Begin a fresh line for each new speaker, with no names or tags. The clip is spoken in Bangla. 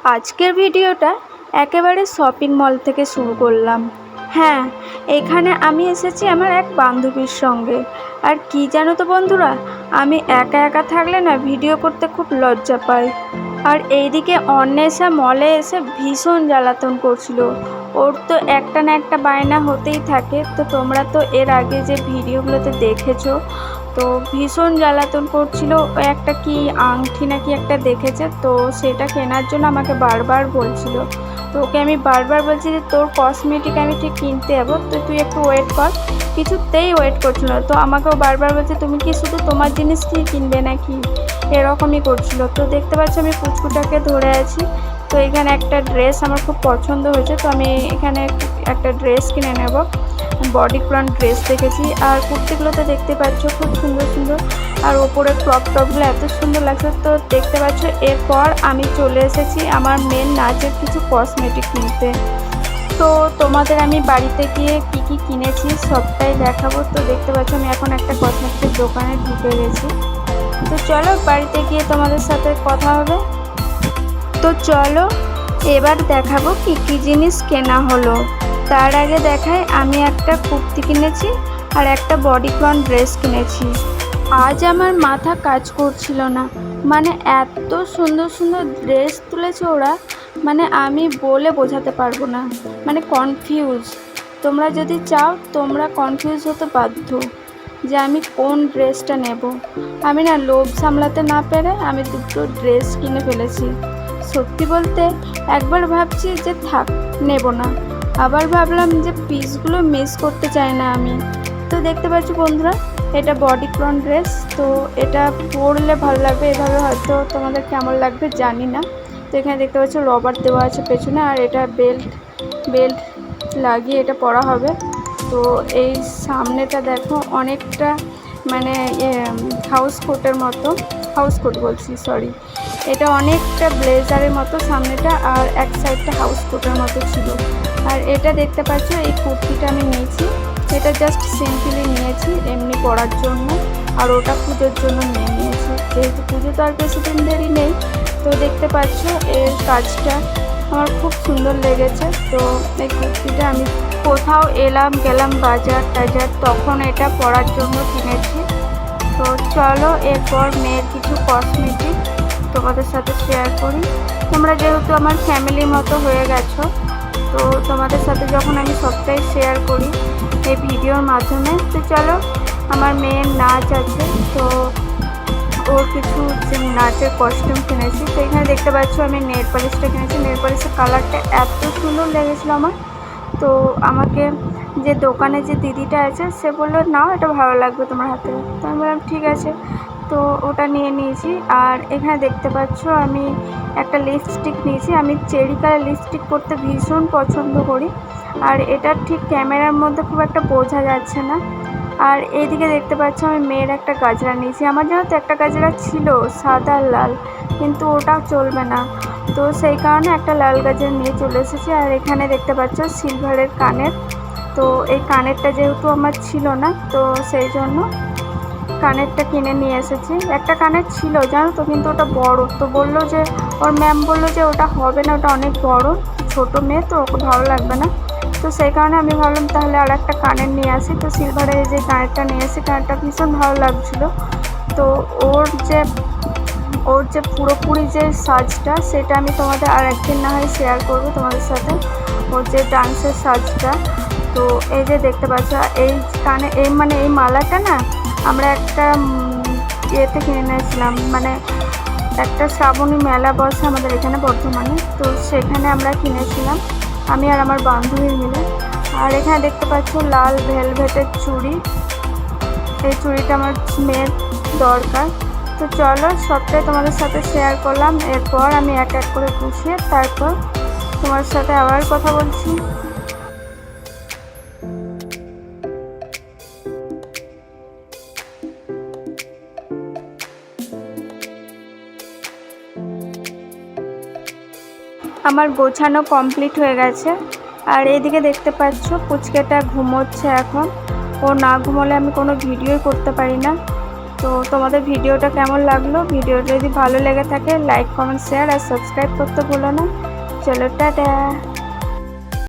আজকের ভিডিওটা একেবারে শপিং মল থেকে শুরু করলাম। হ্যাঁ, এখানে আমি এসেছি আমার এক বান্ধবীর সঙ্গে। আর কি জানো তো বন্ধুরা, আমি একা একা থাকলে না ভিডিও করতে খুব লজ্জা পাই। আর এইদিকে অন্বেষা মলে এসে ভীষণ জ্বালাতন করছিল। ওর তো একটা না একটা বায়না হতেই থাকে। তো তোমরা তো এর আগে যে ভিডিওগুলোতে দেখেছো, তো ভীষণ জ্বালাতন করছিল। ও একটা কি আংটি নাকি একটা দেখেছে, তো সেটা কেনার জন্য আমাকে বারবার বলছিল। তো ওকে আমি বারবার বলছি যে তোর কসমেটিক আমি ঠিক কিনতে যাবো, তো তুই একটু ওয়েট কর। কিছুতেই ওয়েট করছিল না। তো আমাকেও বারবার বলছে তুমি কি শুধু তোমার জিনিস কি কিনবে নাকি, এরকমই করছিল। তো দেখতে পাচ্ছি আমি পুচকুটাকে ধরে আছি। তো এখানে একটা ড্রেস আমার খুব পছন্দ হয়েছে, তো আমি এখানে একটা ড্রেস কিনে নেব। বডিকন ড্রেস দেখেছি, আর কুর্তিগুলো তো দেখতে পাচ্ছ খুব সুন্দর সুন্দর, আর ওপরে ক্রপ টপগুলো এত সুন্দর লাগছে। তো দেখতে পাচ্ছ এরপর আমি চলে এসেছি আমার মেন নাচের কিছু কসমেটিক কিনতে। তো তোমাদের আমি বাড়িতে গিয়ে কি কি কিনেছি সবটাই দেখাবো। তো দেখতে পাচ্ছ আমি এখন একটা কসমেটিকের দোকানে ঢুকে গেছি। তো চলো বাড়িতে গিয়ে তোমাদের সাথে কথা হবে। তো চলো এবার দেখাবো কি কি জিনিস কেনা হলো। তার আগে দেখাই আমি একটা কুর্তি কিনেছি আর একটা বডিকন ড্রেস কিনেছি। আজ আমার মাথা কাজ করছিল না, মানে এত সুন্দর সুন্দর ড্রেস তুলেছে ওরা, মানে আমি বলে বোঝাতে পারবো না, মানে কনফিউজ। তোমরা যদি চাও তোমরা কনফিউজ হতে বাধ্য যে আমি কোন ড্রেসটা নেব। আমি না লোভ সামলাতে না পেরে আমি দুটো ড্রেস কিনে ফেলেছি। সত্যি বলতে একবার ভাবছি যে থাক নেব না, আবার ভাবলাম যে পিসগুলো মিস করতে চাই না আমি। তো দেখতে পাচ্ছ বন্ধুরা, এটা বডিকন ড্রেস। তো এটা পরলে ভালো লাগবে, এভাবে হয়তো তোমাদের কেমন লাগবে জানি না। তো এখানে দেখতে পাচ্ছ রবার দেওয়া আছে পেছনে, আর এটা বেল্ট লাগিয়ে এটা পরা হবে। তো এই সামনেটা দেখো অনেকটা মানে হাউস কোটের মতো, হাউস কোট বলছি সরি, এটা অনেকটা ব্লেজারের মতো সামনেটা, আর এক সাইডটা হাউস কোটের মতো ছিল। আর এটা দেখতে পাচ্ছ এই কুর্তিটা আমি নিয়েছি, এটা জাস্ট সিম্পলি নিয়েছি এমনি পরার জন্য, আর ওটা পুজোর জন্য নিয়েছি, যেহেতু পুজো তো আর বেশি দিন দেরি নেই। তো দেখতে পাচ্ছ এর কাজটা আমার খুব সুন্দর লেগেছে। তো এই কুর্তিটা আমি কোথাও গেলাম বাজার টাজার, তখন এটা পরার জন্য কিনেছি। তো চলো এরপর মেয়ের কিছু কসমেটিক তোমাদের সাথে শেয়ার করি। তোমরা যেহেতু আমার ফ্যামিলির মতো হয়ে গেছো, তো তোমাদের সাথে যখন আমি সবটাই শেয়ার করি এই ভিডিওর মাধ্যমে। তো চলো, আমার মেয়ের নাচ আছে, তো ওর কিছু নাচের কস্টিউম কিনেছি। তো এখানে দেখতে পাচ্ছ আমি নেল পলিশটা কিনেছি। নেল পলিশের কালারটা এত সুন্দর লেগেছিলো আমার। তো আমাকে যে দোকানে যে দিদিটা আছে সে বললো নাও এটা ভালো লাগবে তোমার হাতে। তো আমি বললাম ঠিক আছে, তো ওটা নিয়ে নিয়েছি। আর এখানে দেখতে পাচ্ছ আমি একটা লিপস্টিক নিয়েছি। আমি চেরি কালার লিপস্টিক পরতে ভীষণ পছন্দ করি, আর এটা ঠিক ক্যামেরার মধ্যে খুব একটা বোঝা যাচ্ছে না। আর এইদিকে দেখতে পাচ্ছ আমি মেয়ের একটা গাজরা নিয়েছি। আমার জন্য তো একটা গাজরা ছিল সাদা লাল, কিন্তু ওটাও চলবে না, তো সেই কারণে একটা লাল গাজরা নিয়ে চলে এসেছি। আর এখানে দেখতে পাচ্ছ সিলভারের কানের। তো এই কানেরটা যেহেতু আমার ছিল না, তো সেই জন্য কানেরটা কিনে নিয়ে এসেছি। একটা কানের ছিল জানো তো, কিন্তু ওটা বড়। তো বললো যে ওর ম্যাম বললো যে ওটা হবে না, ওটা অনেক বড়, ছোটো মেয়ে তো ওকে ভালো লাগবে না। তো সেই কারণে আমি ভাবলাম তাহলে আর একটা কানের নিয়ে আসি। তো সিলভারের যে কানেরটা নিয়ে এসেছি, কানেরটা ভীষণ ভালো লাগছিলো। তো ওর যে পুরোপুরি যে সাজটা সেটা আমি তোমাদের আর একদিন না হয় শেয়ার করবো তোমাদের সাথে, ওর যে ডান্সের সাজটা। তো এই যে দেখতে পাচ্ছ এই কানে এই মালাটা না আমরা একটা ইয়েতে কিনে নিয়েছিলাম, মানে একটা শ্রাবণী মেলা বসে আমাদের এখানে বর্ধমানে, তো সেখানে আমরা কিনেছিলাম আমি আর আমার বান্ধবী মিলে। আর এখানে দেখতে পাচ্ছ লাল ভেলভেটের চুড়ি, এই চুড়িটা আমার মেয়ের দরকার। তো চলো সবটাই তোমাদের সাথে শেয়ার করলাম। এরপর আমি এক এক করে গুছিয়ে তারপর তোমার সাথে আবার কথা বলছি। আমার গোছানো কমপ্লিট হয়ে গেছে। আর এইদিকে দেখতে পাচ্ছ পুচকেটা ঘুমোচ্ছে এখন। ও না ঘুমোলে আমি কোনো ভিডিওই করতে পারি না। তো তোমাদের ভিডিওটা কেমন লাগলো, ভিডিওটা যদি ভালো লেগে থাকে লাইক কমেন্ট শেয়ার আর সাবস্ক্রাইব করতে ভুলো না। চলো টাটা।